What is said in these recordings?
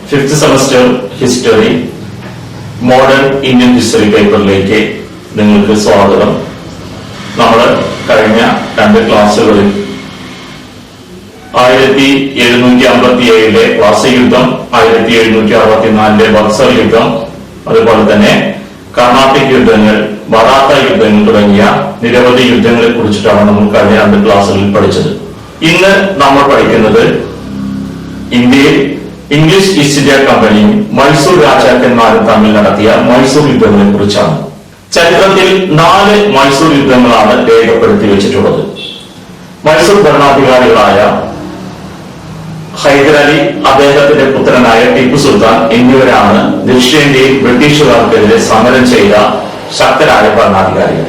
Fifth semester history modern Indian history പേപ്പറിലേക്ക് നിങ്ങൾക്ക് സ്വാഗതം. നമ്മൾ കഴിഞ്ഞ 2 ക്ലാസ്സുകളിൽ 1757 പ്ലാസി യുദ്ധം, 1764 ബക്സർ യുദ്ധം, അതുപോലെ തന്നെ കർണാട്ടിക് യുദ്ധങ്ങൾ, മറാത്ത യുദ്ധങ്ങൾ തുടങ്ങിയ നിരവധി യുദ്ധങ്ങളെ കുറിച്ചിട്ടാണ് നമ്മൾ കഴിഞ്ഞ 2 ക്ലാസ്സുകളിൽ പഠിച്ചത്. ഇന്ന് നമ്മൾ പഠിക്കുന്നത് ഇന്ത്യയിൽ ഇംഗ്ലീഷ് ഈസ്റ്റ് ഇന്ത്യ കമ്പനിയും മൈസൂർ രാജാക്കന്മാരും തമ്മിൽ നടത്തിയ മൈസൂർ യുദ്ധങ്ങളെ കുറിച്ചാണ്. ചരിത്രത്തിൽ 4 മൈസൂർ യുദ്ധങ്ങളാണ് രേഖപ്പെടുത്തി വെച്ചിട്ടുള്ളത്. മൈസൂർ ഭരണാധികാരികളായ ഹൈദരാലി, അദ്ദേഹത്തിന്റെ പുത്രനായ ടിപ്പു സുൽത്താൻ എന്നിവരാണ് ദക്ഷിണേന്ത്യയിൽ ബ്രിട്ടീഷുകാർക്കെതിരെ സമരം ചെയ്ത ശക്തരായ ഭരണാധികാരികൾ.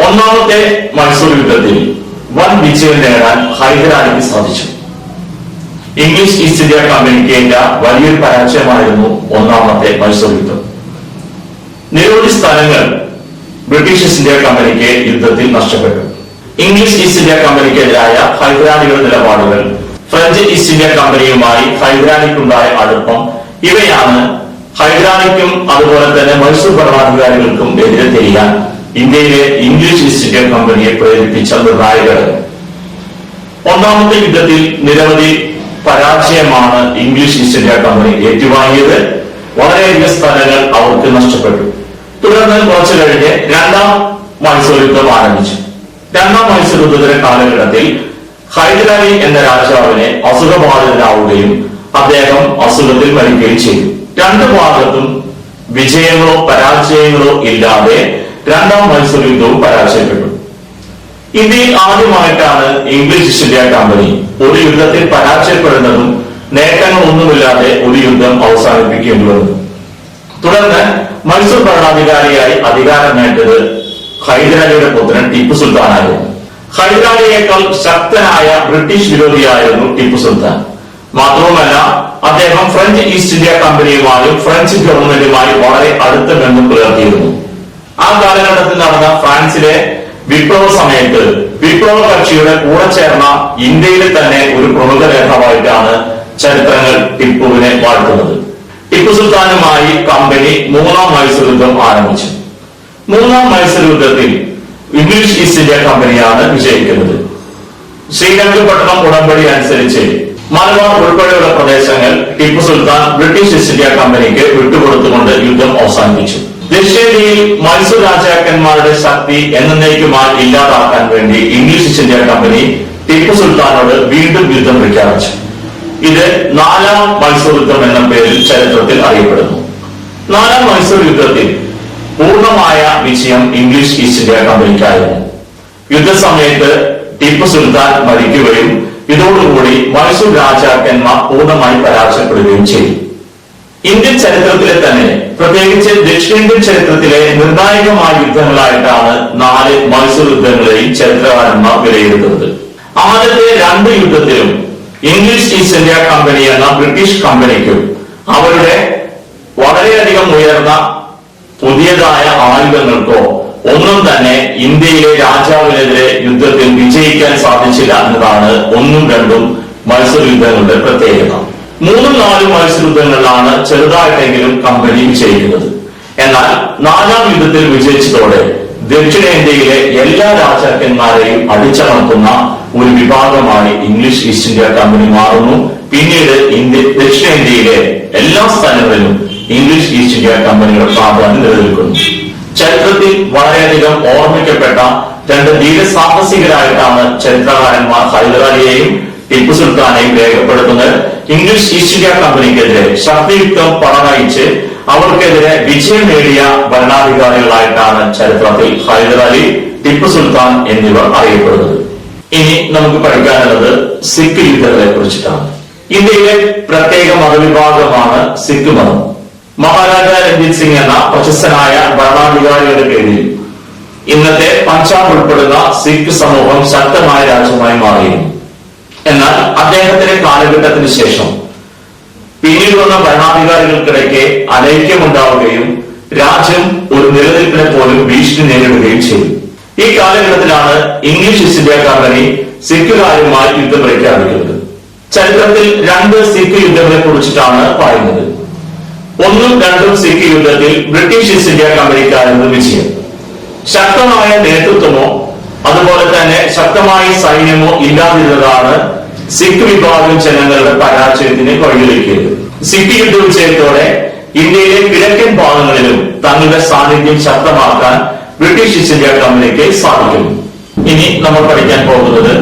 ഒന്നാമത്തെ മൈസൂർ യുദ്ധത്തിൽ വൻ വിജയം നേടാൻ ഹൈദരാലിക്ക് സാധിച്ചു. ഇംഗ്ലീഷ് ഈസ്റ്റ് ഇന്ത്യ കമ്പനിക്ക് ഏറ്റ വലിയൊരു പരാജയമായിരുന്നു ഒന്നാമത്തെ മൈസൂർ യുദ്ധം. നിരവധി സ്ഥലങ്ങൾ ബ്രിട്ടീഷ് ഈസ്റ്റ് ഇന്ത്യ കമ്പനിക്ക് യുദ്ധത്തിൽ നഷ്ടപ്പെട്ടു. ഇംഗ്ലീഷ് ഈസ്റ്റ് ഇന്ത്യ കമ്പനിക്കെതിരായ ഹൈദരാലിയുടെ നിലപാടുകൾ, ഫ്രഞ്ച് ഈസ്റ്റ് ഇന്ത്യ കമ്പനിയുമായി ഹൈദരാലിക്കുണ്ടായ അടുപ്പം, ഇവയാണ് ഹൈദരാലിക്കും അതുപോലെ തന്നെ മൈസൂർ ഭരണാധികാരികൾക്കും എതിരെ തിരിയാൻ ഇന്ത്യയിലെ ഇംഗ്ലീഷ് ഈസ്റ്റ് ഇന്ത്യ കമ്പനിയെ പ്രേരിപ്പിച്ച നിർണായകർ. ഒന്നാമത്തെ യുദ്ധത്തിൽ നിരവധി പരാജയമാണ് ഇംഗ്ലീഷ് ഈസ്റ്റ് ഇന്ത്യ കമ്പനി ഏറ്റുവാങ്ങിയത്. വളരെയധികം സ്ഥലങ്ങൾ അവർക്ക് നഷ്ടപ്പെട്ടു. തുടർന്ന് കുറച്ചു കഴിഞ്ഞ് 2ാം മൈസൂർ യുദ്ധം ആരംഭിച്ചു. 2ാം മൈസൂർ യുദ്ധത്തിന്റെ കാലഘട്ടത്തിൽ ഹൈദരാലി എന്ന രാജാവിനെ അസുഖബാധിതനാവുകയും അദ്ദേഹം അസുഖത്തിൽ മരിക്കുകയും ചെയ്തു. 2 ഭാഗത്തും വിജയങ്ങളോ പരാജയങ്ങളോ ഇല്ലാതെ 2ാം മൈസൂർ യുദ്ധവും പരാജയപ്പെട്ടു. ഇന്ത്യയിൽ ആദ്യമായിട്ടാണ് ഇംഗ്ലീഷ് ഈസ്റ്റ് ഇന്ത്യ കമ്പനി ഒരു യുദ്ധത്തിൽ പരാജയപ്പെടുന്നതും നേട്ടങ്ങളൊന്നുമില്ലാതെ ഒരു യുദ്ധം അവസാനിപ്പിക്കേണ്ടി വന്നു. തുടർന്ന് മൈസൂർ ഭരണാധികാരിയായി അധികാരമേറ്റത് ഹൈദരാലിയുടെ പുത്രൻ ടിപ്പു സുൽത്താനായിരുന്നു. ഹൈദരാലിയേക്കാൾ ശക്തനായ ബ്രിട്ടീഷ് വിരോധിയായിരുന്നു ടിപ്പു സുൽത്താൻ. മാത്രവുമല്ല, അദ്ദേഹം ഫ്രഞ്ച് ഈസ്റ്റ് ഇന്ത്യ കമ്പനിയുമായും ഫ്രഞ്ച് ഗവൺമെന്റുമായി വളരെ അടുത്ത ബന്ധം പുലർത്തിയിരുന്നു. ആ കാലഘട്ടത്തിൽ നടന്ന ഫ്രാൻസിലെ വിപ്ലവ സമയത്ത് വിപ്ലവ കക്ഷിയുടെ കൂടെ ചേർന്ന ഇന്ത്യയിലെ തന്നെ ഒരു പ്രമുഖ നേതാവായിട്ടാണ് ചരിത്രങ്ങൾ ടിപ്പുവിനെ വാഴ്ത്തുന്നത്. ടിപ്പു സുൽത്താനുമായി കമ്പനി 3ാം മൈസൂർ യുദ്ധം ആരംഭിച്ചു. 3ാം മൈസൂർ യുദ്ധത്തിൽ ഇംഗ്ലീഷ് ഈസ്റ്റ് ഇന്ത്യ കമ്പനിയാണ് വിജയിക്കുന്നത്. ശ്രീരംഗപട്ടണം ഉടമ്പടി അനുസരിച്ച് മലബാർ ഉൾപ്പെടെയുള്ള പ്രദേശങ്ങൾ Tipu Sultan British East India കമ്പനിക്ക് വിട്ടുകൊടുത്തുകൊണ്ട് യുദ്ധം അവസാനിപ്പിച്ചു. ദക്ഷിണേന്ത്യയിൽ മൈസൂർ രാജാക്കന്മാരുടെ ശക്തി എന്നേക്കുമായി ഇല്ലാതാക്കാൻ വേണ്ടി English East India company Tipu സുൽത്താനോട് വീണ്ടും യുദ്ധം പ്രഖ്യാപിച്ചു. ഇത് 4ാം മൈസൂർ യുദ്ധം എന്ന പേരിൽ ചരിത്രത്തിൽ അറിയപ്പെടുന്നു. 4ാം മൈസൂർ യുദ്ധത്തിൽ പൂർണ്ണമായ വിജയം English East India കമ്പനിക്കായിരുന്നു. യുദ്ധസമയത്ത് Tipu Sultan മരിക്കുകയും ഇതോടുകൂടി മൈസൂർ രാജാക്കന്മാർ പൂർണ്ണമായി പരാജയപ്പെടുകയും ചെയ്തു. ഇന്ത്യൻ ചരിത്രത്തിലെ തന്നെ, പ്രത്യേകിച്ച് ദക്ഷിണേന്ത്യൻ ചരിത്രത്തിലെ നിർണായകമായ യുദ്ധങ്ങളായിട്ടാണ് 4 മൈസൂർ യുദ്ധങ്ങളെയും ചരിത്രകാരന്മാർ വിലയിരുത്തുന്നത്. ആദ്യത്തെ 2 യുദ്ധത്തിലും ഇംഗ്ലീഷ് ഈസ്റ്റ് ഇന്ത്യ കമ്പനി എന്ന ബ്രിട്ടീഷ് കമ്പനിക്കും അവരുടെ വളരെയധികം ഉയർന്ന പുതിയതായ ആയുധങ്ങൾക്കോ ഒന്നും തന്നെ ഇന്ത്യയിലെ രാജാവിനെതിരെ യുദ്ധത്തിൽ വിജയിക്കാൻ സാധിച്ചില്ല എന്നതാണ് 1ഉം 2ഉം മൈസൂർ യുദ്ധങ്ങളുടെ പ്രത്യേകത. 3ഉം 4ഉം മൈസൂർ യുദ്ധങ്ങളിലാണ് ചെറുതായിട്ടെങ്കിലും കമ്പനി വിജയിക്കുന്നത്. എന്നാൽ 4ാം യുദ്ധത്തിൽ വിജയിച്ചതോടെ ദക്ഷിണേന്ത്യയിലെ എല്ലാ രാജാക്കന്മാരെയും അടിച്ചമർത്തുന്ന ഒരു വിഭാഗമായി ഇംഗ്ലീഷ് ഈസ്റ്റ് ഇന്ത്യ കമ്പനി മാറുന്നു. പിന്നീട് ദക്ഷിണേന്ത്യയിലെ എല്ലാ സ്ഥലങ്ങളിലും ഇംഗ്ലീഷ് ഈസ്റ്റ് ഇന്ത്യ കമ്പനിയുടെ പ്രാധാന്യം നിലനിൽക്കുന്നു. ചരിത്രത്തിൽ വളരെയധികം ഓർമ്മിക്കപ്പെട്ട 2 ധീരസാഹസികരായിട്ടാണ് ചരിത്രകാരന്മാർ ഹൈദരാലിയെയും ടിപ്പു സുൽത്താനെയും രേഖപ്പെടുത്തുന്നത്. ഇംഗ്ലീഷ് ഈസ്റ്റ് ഇന്ത്യ കമ്പനിക്കെതിരെ ശക്തിയുക്തം പടനയിച്ച് അവർക്കെതിരെ വിജയം നേടിയ ഭരണാധികാരികളായിട്ടാണ് ചരിത്രത്തിൽ ഹൈദരാലി, ടിപ്പു സുൽത്താൻ എന്നിവർ അറിയപ്പെടുന്നത്. ഇനി നമുക്ക് പഠിക്കാനുള്ളത് സിഖ് യുദ്ധങ്ങളെ കുറിച്ചിട്ടാണ്. ഇന്ത്യയിലെ പ്രത്യേക മതവിഭാഗമാണ് സിഖ് മതം. മഹാരാജ രഞ്ജിത് സിംഗ് എന്ന പ്രശസ്തനായ ഭരണാധികാരിയുടെ കീഴിൽ ഇന്നത്തെ പഞ്ചാബ് ഉൾപ്പെടുന്ന സിഖ് സമൂഹം ശക്തമായ രാജ്യമായി മാറിയിരുന്നു. എന്നാൽ അദ്ദേഹത്തിന്റെ കാലഘട്ടത്തിന് ശേഷം പിന്നീട് വന്ന ഭരണാധികാരികൾക്കിടയ്ക്ക് അനൈക്യമുണ്ടാവുകയും രാജ്യം ഒരു നിലനിൽപ്പിനെ പോലും ഭീഷണി നേരിടുകയും ചെയ്തു. ഈ കാലഘട്ടത്തിലാണ് ഇംഗ്ലീഷ് ഈസ്റ്റ് ഇന്ത്യ കമ്പനി സിഖുകാരുമായി യുദ്ധം പ്രഖ്യാപിക്കുന്നത്. ചരിത്രത്തിൽ 2 സിഖ് യുദ്ധങ്ങളെ കുറിച്ചിട്ടാണ് പറയുന്നത്. ഒന്നും രണ്ടും സിഖ് യുദ്ധത്തിൽ ബ്രിട്ടീഷ് ഈസ്റ്റ് ഇന്ത്യ കമ്പനിക്കാരുടെ വിജയം. ശക്തമായ നേതൃത്വമോ അതുപോലെ തന്നെ ശക്തമായ സൈന്യമോ ഇല്ലാതിരുന്നതാണ് സിഖ് വിഭാഗം ജനങ്ങളുടെ പരാജയത്തിന് വഴിയൊരുക്കിയത്. സിഖ് യുദ്ധ വിജയത്തോടെ ഇന്ത്യയിലെ കിഴക്കൻ ഭാഗങ്ങളിലും തങ്ങളുടെ സാന്നിധ്യം ശക്തമാക്കാൻ ബ്രിട്ടീഷ് ഈസ്റ്റ് ഇന്ത്യ കമ്പനിക്ക് സാധിക്കുന്നു. ഇനി നമ്മൾ പഠിക്കാൻ പോകുന്നത്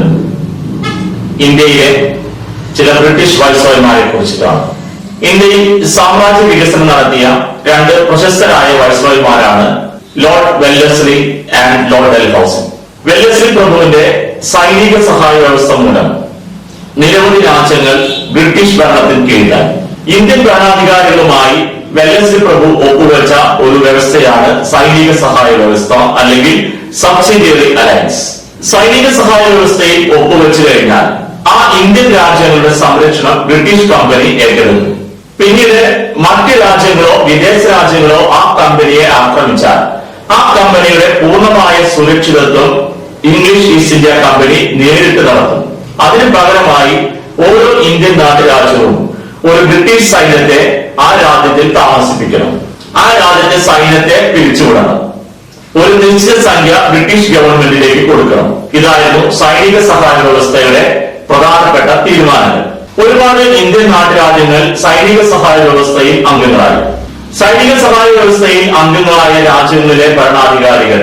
ഇന്ത്യയിലെ ചില ബ്രിട്ടീഷ് വൈസ്രോയിമാരെ കുറിച്ചിട്ടാണ്. ഇന്ത്യയിൽ സാമ്രാജ്യ വികസനം നടത്തിയ രണ്ട് പ്രശസ്തരായ വൈസ്രോയിമാരാണ് lord Wellesley and lord Dalhousie. Wellesley പ്രഭുവിന്റെ സൈനിക സഹായ വ്യവസ്ഥ മൂലം നിരവധി രാജ്യങ്ങൾ ബ്രിട്ടീഷ് ഭരണത്തിന് കീഴിലായി. ഇന്ത്യൻ ഭരണാധികാരികളുമായി വെല്ലസ്ലി പ്രഭു ഒപ്പുവെച്ച ഒരു വ്യവസ്ഥയാണ് സൈനിക സഹായ വ്യവസ്ഥ അല്ലെങ്കിൽ സബ്സിഡിയറി അലയൻസ്. സൈനിക സഹായ വ്യവസ്ഥയിൽ ഒപ്പുവെച്ചു കഴിഞ്ഞാൽ ആ ഇന്ത്യൻ രാജ്യങ്ങളുടെ സംരക്ഷണം ബ്രിട്ടീഷ് കമ്പനി ഏറ്റെടുക്കും. പിന്നീട് മറ്റ് രാജ്യങ്ങളോ വിദേശ രാജ്യങ്ങളോ ആ കമ്പനിയെ ആക്രമിച്ചാൽ ആ കമ്പനിയുടെ പൂർണ്ണമായ സുരക്ഷിതത്വം ഇംഗ്ലീഷ് ഈസ്റ്റ് ഇന്ത്യ കമ്പനി നേരിട്ട് നടത്തും. അതിന് പകരമായി ഓരോ ഇന്ത്യൻ നാട്ടുരാജ്യവും ഒരു ബ്രിട്ടീഷ് സൈന്യത്തെ ആ രാജ്യത്തിൽ താമസിപ്പിക്കണം. ആ രാജ്യത്തെ സൈന്യത്തെ പിരിച്ചുവിടണം. ഒരു നിശ്ചിത സംഖ്യ ബ്രിട്ടീഷ് ഗവൺമെന്റിലേക്ക് കൊടുക്കണം. ഇതായിരുന്നു സൈനിക സഹായ വ്യവസ്ഥയുടെ പ്രധാനപ്പെട്ട തീരുമാനങ്ങൾ. ഒരുപാട് ഇന്ത്യൻ നാട്ടുരാജ്യങ്ങൾ സൈനിക സഹായ വ്യവസ്ഥയിൽ അംഗങ്ങളായി. സൈനിക സഹായ വ്യവസ്ഥയിൽ അംഗങ്ങളായ രാജ്യങ്ങളിലെ ഭരണാധികാരികൾ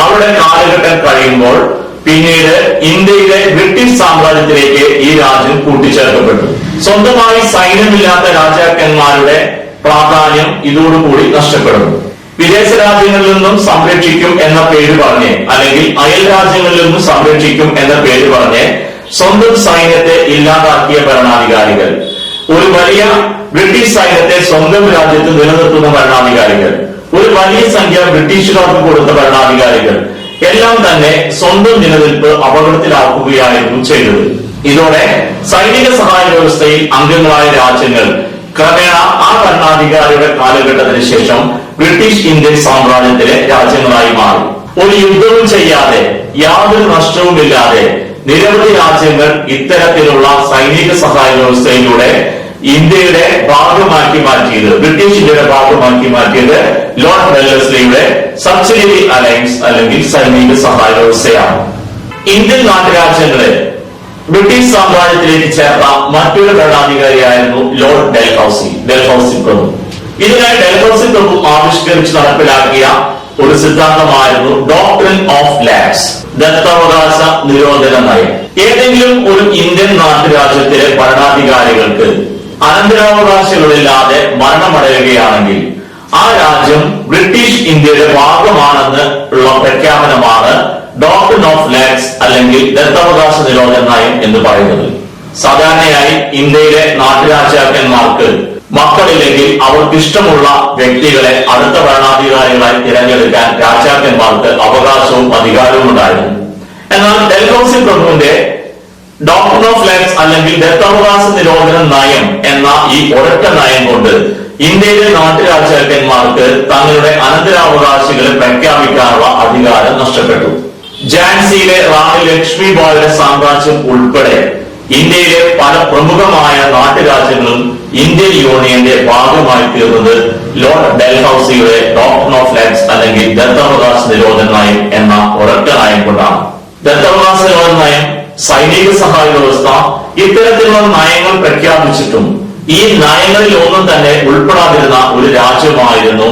അവരുടെ കാലഘട്ടം കഴിയുമ്പോൾ പിന്നീട് ഇന്ത്യയിലെ ബ്രിട്ടീഷ് സാമ്രാജ്യത്തിലേക്ക് ഈ രാജ്യം കൂട്ടിച്ചേർക്കപ്പെട്ടു. സ്വന്തമായി സൈന്യമില്ലാത്ത രാജാക്കന്മാരുടെ പ്രാധാന്യം ഇതോടുകൂടി നഷ്ടപ്പെടുന്നു. വിദേശ രാജ്യങ്ങളിൽ നിന്നും സംരക്ഷിക്കും എന്ന പേര് പറഞ്ഞ് അല്ലെങ്കിൽ അയൽ രാജ്യങ്ങളിൽ നിന്നും സംരക്ഷിക്കും എന്ന പേര് പറഞ്ഞ് സ്വന്തം സൈന്യത്തെ ഇല്ലാതാക്കിയ ഭരണാധികാരികൾ, ഒരു വലിയ ബ്രിട്ടീഷ് സൈന്യത്തെ സ്വന്തം രാജ്യത്ത് നിലനിർത്തുന്ന ഭരണാധികാരികൾ, ഒരു വലിയ സംഖ്യ ബ്രിട്ടീഷുകാർക്ക് കൊടുത്ത ഭരണാധികാരികൾ എല്ലാം തന്നെ സ്വന്തം നിലനിൽപ്പ് അപകടത്തിലാക്കുകയായിരുന്നു ചെയ്തത്. ഇതോടെ സൈനിക സഹായ വ്യവസ്ഥയിൽ അംഗങ്ങളായ രാജ്യങ്ങൾ ക്രമേണ ആ ഭരണാധികാരിയുടെ കാലഘട്ടത്തിന് ശേഷം ബ്രിട്ടീഷ് ഇന്ത്യൻ സാമ്രാജ്യത്തിലെ രാജ്യങ്ങളായി മാറി. ഒരു യുദ്ധവും ചെയ്യാതെ യാതൊരു നഷ്ടവുമില്ലാതെ നിരവധി രാജ്യങ്ങൾ ഇത്തരത്തിലുള്ള സൈനിക സഹായ വ്യവസ്ഥയിലൂടെ ഇന്ത്യയുടെ ഭാഗമാക്കി മാറ്റിയത്, ബ്രിട്ടീഷ് ഇന്ത്യയുടെ ഭാഗമാക്കി മാറ്റിയത് ലോർഡ് വെല്ലസ്ലിയുടെ സബ്സിഡിയറി അലയൻസ് അല്ലെങ്കിൽ സൈനിക സഹായ വ്യവസ്ഥയാണ്. ഇന്ത്യൻ നാട്ടുരാജ്യങ്ങളെ ബ്രിട്ടീഷ് സാമ്രാജ്യത്തിലേക്ക് ചേർത്ത മറ്റൊരു ഭരണാധികാരിയായിരുന്നു ലോർഡ് ഡൽഹൌസി പ്രഭു. ഇതിനായി ഡൽഹൌസി പ്രഭു ആവിഷ്കരിച്ച് നടപ്പിലാക്കിയ ഒരു സിദ്ധാന്തമായിരുന്നു ഡോക്ട്രിൻ ഓഫ് ലാപ്സ്, ദത്തവകാശ നിരോധന നയം. ഏതെങ്കിലും ഒരു ഇന്ത്യൻ നാട്ടുരാജ്യത്തിലെ ഭരണാധികാരികൾക്ക് അനന്തരാവകാശങ്ങളില്ലാതെ മരണമടയുകയാണെങ്കിൽ ആ രാജ്യം ബ്രിട്ടീഷ് ഇന്ത്യയുടെ ഭാഗമാണെന്ന് ഉള്ള പ്രഖ്യാപനമാണ് ഡോക്ട്രിൻ ഓഫ് ലാപ്സ് അല്ലെങ്കിൽ ദത്തവകാശ നിരോധന നയം എന്ന് പറയുന്നത്. സാധാരണയായി ഇന്ത്യയിലെ നാട്ടുരാജാക്കന്മാർക്ക് മക്കളില്ലെങ്കിൽ അവർക്ക് ഇഷ്ടമുള്ള വ്യക്തികളെ അടുത്ത ഭരണാധികാരികളായി തിരഞ്ഞെടുക്കാൻ രാജാക്കന്മാർക്ക് അവകാശവും അധികാരവും ഉണ്ടായിരുന്നു. എന്നാൽ ഡൽഹൌസി പ്രഭുവിന്റെ ഡോക്ട്രിൻ ഓഫ് ലാപ്സ് അല്ലെങ്കിൽ ദത്തവകാശ നിരോധന നയം എന്ന ഈ ഒരൊറ്റ നയം കൊണ്ട് ഇന്ത്യയിലെ നാട്ടുരാജാക്കന്മാർക്ക് തങ്ങളുടെ അനന്തരാവകാശികളെ പ്രഖ്യാപിക്കാനുള്ള അധികാരം നഷ്ടപ്പെട്ടു. ഝാൻസിയിലെ റാണി ലക്ഷ്മി ബായിയുടെ സാമ്രാജ്യം ഉൾപ്പെടെ ഇന്ത്യയിലെ പല പ്രമുഖമായ നാട്ടുരാജ്യങ്ങളും ഇന്ത്യൻ യൂണിയന്റെ ഭാഗമായി തീർന്നത് ലോർഡ് ഡൽഹൌസിയുടെ ഡോക്ട്രിൻ ഓഫ് ലാപ്സ് അല്ലെങ്കിൽ ദത്തവകാശ നിരോധന നയം എന്ന ഒരൊറ്റ നയം കൊണ്ടാണ്. ദത്തവകാശ നിരോധന നയം, സൈനിക സഹായ വ്യവസ്ഥ, ഇത്തരത്തിലുള്ള നയങ്ങൾ പ്രഖ്യാപിച്ചിട്ടും ഈ നയങ്ങളിൽ ഒന്നും തന്നെ ഉൾപ്പെടാതിരുന്ന ഒരു രാജ്യമായിരുന്നു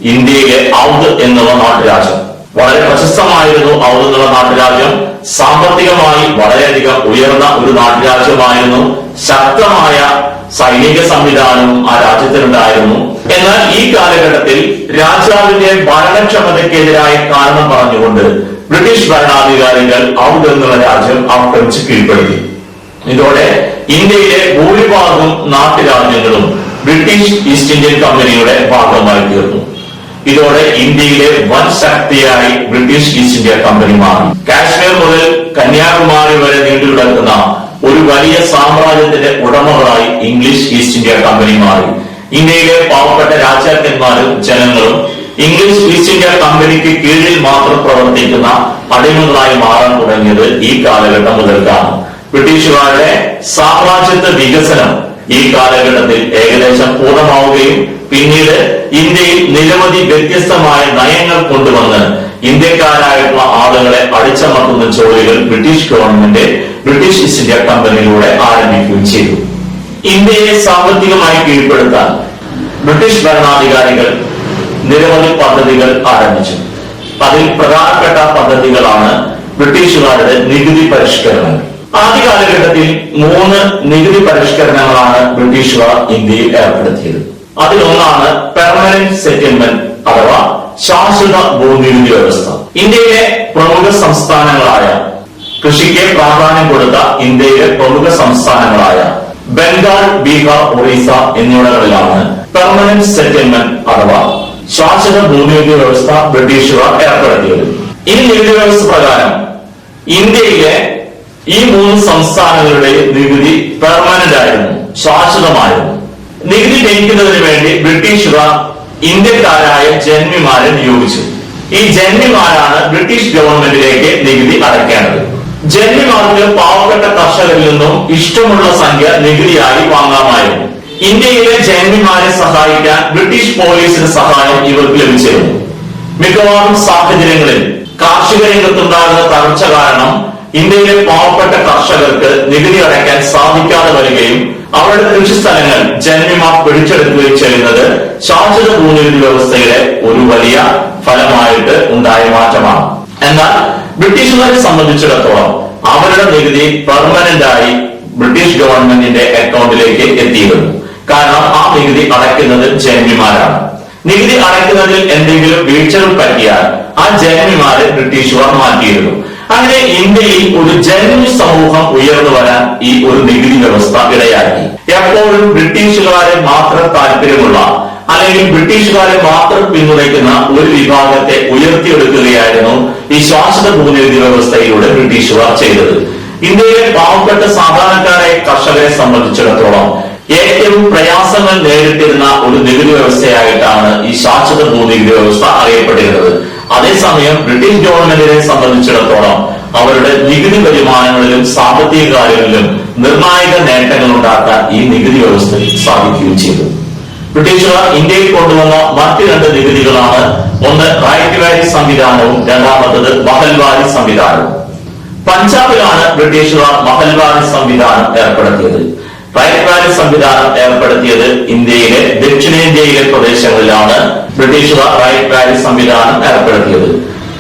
ഇന്ത്യയിലെ ഔധ് എന്നുള്ള നാട്ടുരാജ്യം. വളരെ പ്രശസ്തമായിരുന്നു ഔധ് എന്നുള്ള നാട്ടുരാജ്യം. സാമ്പത്തികമായി വളരെയധികം ഉയർന്ന ഒരു നാട്ടുരാജ്യമായിരുന്നു. ശക്തമായ സൈനിക സംവിധാനവും ആ രാജ്യത്തിനുണ്ടായിരുന്നു. എന്നാൽ ഈ കാലഘട്ടത്തിൽ രാജാവിന്റെ ഭരണക്ഷമതയ്ക്കെതിരായ കാരണം പറഞ്ഞുകൊണ്ട് ബ്രിട്ടീഷ് ഭരണാധികാരികൾ ഔധ് എന്നുള്ള രാജ്യം ആക്രമിച്ച് കീഴ്പ്പെടുത്തി. ഇതോടെ ഇന്ത്യയിലെ ഭൂരിഭാഗം നാട്ടുരാജ്യങ്ങളും ബ്രിട്ടീഷ് ഈസ്റ്റ് ഇന്ത്യൻ കമ്പനിയുടെ ഭാഗമായി തീർന്നു. ഇതോടെ ഇന്ത്യയിലെ വൻ ശക്തിയായി ബ്രിട്ടീഷ് ഈസ്റ്റ് ഇന്ത്യ കമ്പനി മാറി. കാശ്മീർ മുതൽ കന്യാകുമാരി വരെ നീണ്ടുകിടക്കുന്ന ഒരു വലിയ സാമ്രാജ്യത്തിന്റെ ഉടമകളായി ഇംഗ്ലീഷ് ഈസ്റ്റ് ഇന്ത്യ കമ്പനി മാറി. ഇന്ത്യയിലെ പാവപ്പെട്ട രാജാക്കന്മാരും ജനങ്ങളും ഇംഗ്ലീഷ് ഈസ്റ്റ് ഇന്ത്യ കമ്പനിക്ക് കീഴിൽ മാത്രം പ്രവർത്തിക്കുന്ന അടിമകളായി മാറാൻ തുടങ്ങിയത് ഈ കാലഘട്ടം മുതൽക്കാണ്. ബ്രിട്ടീഷുകാരുടെ സാമ്രാജ്യത്വ വികസനം ഈ കാലഘട്ടത്തിൽ ഏകദേശം പൂർണ്ണമാവുകയും പിന്നീട് ഇന്ത്യയിൽ നിരവധി വ്യത്യസ്തമായ നയങ്ങൾ കൊണ്ടുവന്ന് ഇന്ത്യക്കാരായിട്ടുള്ള ആളുകളെ അടിച്ചമർത്തുന്ന ജോലികൾ British government British East India കമ്പനിയിലൂടെ ആരംഭിക്കുകയും ചെയ്തു. ഇന്ത്യയെ സാമ്പത്തികമായി കീഴ്പ്പെടുത്താൻ ബ്രിട്ടീഷ് ഭരണാധികാരികൾ നിരവധി പദ്ധതികൾ ആരംഭിച്ചു. അതിൽ പ്രധാനപ്പെട്ട പദ്ധതികളാണ് ബ്രിട്ടീഷുകാരുടെ നികുതി പരിഷ്കരണങ്ങൾ. ആദ്യ കാലഘട്ടത്തിൽ 3 നികുതി പരിഷ്കരണങ്ങളാണ് ബ്രിട്ടീഷുകാർ ഇന്ത്യയിൽ ഏർപ്പെടുത്തിയത്. അതിലൊന്നാണ് പെർമനന്റ് സെറ്റിൽമെന്റ് അഥവാ ശാശ്വത ഭൂനികുതി വ്യവസ്ഥ. ഇന്ത്യയിലെ പ്രമുഖ സംസ്ഥാനങ്ങളായ കൃഷിക്ക് പ്രാധാന്യം കൊടുത്ത ഇന്ത്യയിലെ പ്രമുഖ സംസ്ഥാനങ്ങളായ ബംഗാൾ, ബീഹാർ, ഒറീസ എന്നിവിടങ്ങളിലാണ് പെർമനന്റ് സെറ്റിൽമെന്റ് അഥവാ ശാശ്വത ഭൂനികുതി വ്യവസ്ഥ ബ്രിട്ടീഷുകാർ ഏർപ്പെടുത്തിയത്. ഈ നികുതി വ്യവസ്ഥ പ്രകാരം ഇന്ത്യയിലെ ഈ 3 സംസ്ഥാനങ്ങളുടെ നികുതി പെർമനന്റ് ആയിരുന്നു, ശാശ്വതമായിരുന്നു. നികുതി ലഭിക്കുന്നതിന് വേണ്ടി ബ്രിട്ടീഷുകാർ ഇന്ത്യക്കാരായ ജന്മിമാരെ നിയോഗിച്ചു. ഈ ജന്മിമാരാണ് ബ്രിട്ടീഷ് ഗവൺമെന്റിലേക്ക് നികുതി അടയ്ക്കേണ്ടത്. ജന്മിമാർക്ക് പാവപ്പെട്ട കർഷകരിൽ നിന്നും ഇഷ്ടമുള്ള സംഖ്യ നികുതിയായി വാങ്ങാമായിരുന്നു. ഇന്ത്യയിലെ ജന്മിമാരെ സഹായിക്കാൻ ബ്രിട്ടീഷ് പോലീസിന് സഹായം ഇവർക്ക് ലഭിച്ചിരുന്നു. മിക്കവാറും സാഹചര്യങ്ങളിൽ കാർഷിക രംഗത്തുണ്ടാകുന്ന തകർച്ച കാരണം ഇന്ത്യയിലെ പാവപ്പെട്ട കർഷകർക്ക് നികുതി അടയ്ക്കാൻ സാധിക്കാതെ വരികയും അവരുടെ കൃഷിസ്ഥലങ്ങൾ ജന്മിമാർ പിടിച്ചെടുക്കുകയും ചെയ്യുന്നത് ശാശ്വത ഭൂനികുതി വ്യവസ്ഥയുടെ ഒരു വലിയ ഫലമായിട്ട് ഉണ്ടായ മാറ്റമാണ്. എന്നാൽ ബ്രിട്ടീഷുകാരെ സംബന്ധിച്ചിടത്തോളം അവരുടെ നികുതി പെർമനന്റ് ആയി ബ്രിട്ടീഷ് ഗവൺമെന്റിന്റെ അക്കൗണ്ടിലേക്ക് എത്തിയിരുന്നു. കാരണം ആ നികുതി അടയ്ക്കുന്നത് ജന്മിമാരാണ്. നികുതി അടയ്ക്കുന്നതിൽ എന്തെങ്കിലും വീഴ്ചകൾ പറ്റിയാൽ ആ ജന്മിമാരെ ബ്രിട്ടീഷുകാർ മാറ്റിയിരുന്നു. അങ്ങനെ ഇന്ത്യയിൽ ഒരു ജന്മി സമൂഹം ഉയർന്നു വരാൻ ഈ ഒരു നികുതി വ്യവസ്ഥ ഇടയാക്കി. എപ്പോഴും ബ്രിട്ടീഷുകാരെ മാത്രം താല്പര്യമുള്ള അല്ലെങ്കിൽ ബ്രിട്ടീഷുകാരെ മാത്രം പിന്തുണയ്ക്കുന്ന ഒരു വിഭാഗത്തെ ഉയർത്തിയെടുക്കുകയായിരുന്നു ഈ ശാശ്വത ഭൂനികുതി വ്യവസ്ഥയിലൂടെ ബ്രിട്ടീഷുകാർ ചെയ്തത്. ഇന്ത്യയിലെ പാവപ്പെട്ട സാധാരണക്കാരെ കർഷകരെ സംബന്ധിച്ചിടത്തോളം ഏറ്റവും പ്രയാസങ്ങൾ നേരിട്ടിരുന്ന ഒരു നികുതി വ്യവസ്ഥയായിട്ടാണ് ഈ ശാശ്വത ഭൂനികുതി വ്യവസ്ഥ അറിയപ്പെട്ടിരുന്നത്. അതേസമയം ബ്രിട്ടീഷ് ഗവൺമെന്റിനെ സംബന്ധിച്ചിടത്തോളം അവരുടെ നികുതി വരുമാനങ്ങളിലും സാമ്പത്തിക കാര്യങ്ങളിലും നിർണായക നേട്ടങ്ങൾ ഉണ്ടാക്കാൻ ഈ നികുതി വ്യവസ്ഥയിൽ സാധിക്കുകയും ചെയ്തു. ബ്രിട്ടീഷുകാർ ഇന്ത്യയിൽ കൊണ്ടുവന്ന മറ്റ് 2 നികുതികളാണ്. ഒന്ന് റൈറ്റ് വാലി സംവിധാനവും രണ്ടാമത്തത് മഹൽവാരി സംവിധാനവും. പഞ്ചാബിലാണ് ബ്രിട്ടീഷുകാർ മഹൽവാരി സംവിധാനം ഏർപ്പെടുത്തിയത്. റൈറ്റ് വാലി സംവിധാനം ഏർപ്പെടുത്തിയത് ഇന്ത്യയിലെ ദക്ഷിണേന്ത്യയിലെ പ്രദേശങ്ങളിലാണ് ബ്രിട്ടീഷുകാർ റൈറ്റ് വാലി സംവിധാനം ഏർപ്പെടുത്തിയത്.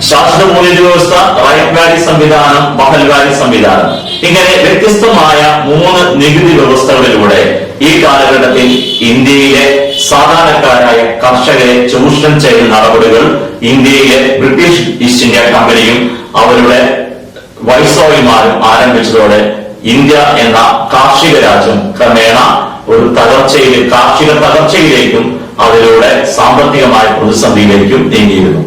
ശാശ്വത ഭൂനികുതി വ്യവസ്ഥ, റൈറ്റ് വാലി സംവിധാനം, മഹൽവാരി സംവിധാനം, ഇങ്ങനെ വ്യത്യസ്തമായ 3 നികുതി വ്യവസ്ഥകളിലൂടെ ഈ കാലഘട്ടത്തിൽ ഇന്ത്യയിലെ സാധാരണക്കാരായ കർഷകരെ ചൂഷണം ചെയ്യുന്ന നടപടികൾ ഇന്ത്യയിലെ ബ്രിട്ടീഷ് ഈസ്റ്റ് ഇന്ത്യ കമ്പനിയും അവരുടെ വൈസ്രോയിമാരും ആരംഭിച്ചതോടെ ഇന്ത്യ എന്ന കാർഷിക രാജ്യം ക്രമേണ ഒരു കാർഷിക തകർച്ചയിലേക്കും അതിലൂടെ സാമ്പത്തികമായ പ്രതിസന്ധിയിലേക്കും നീങ്ങിയിരുന്നു.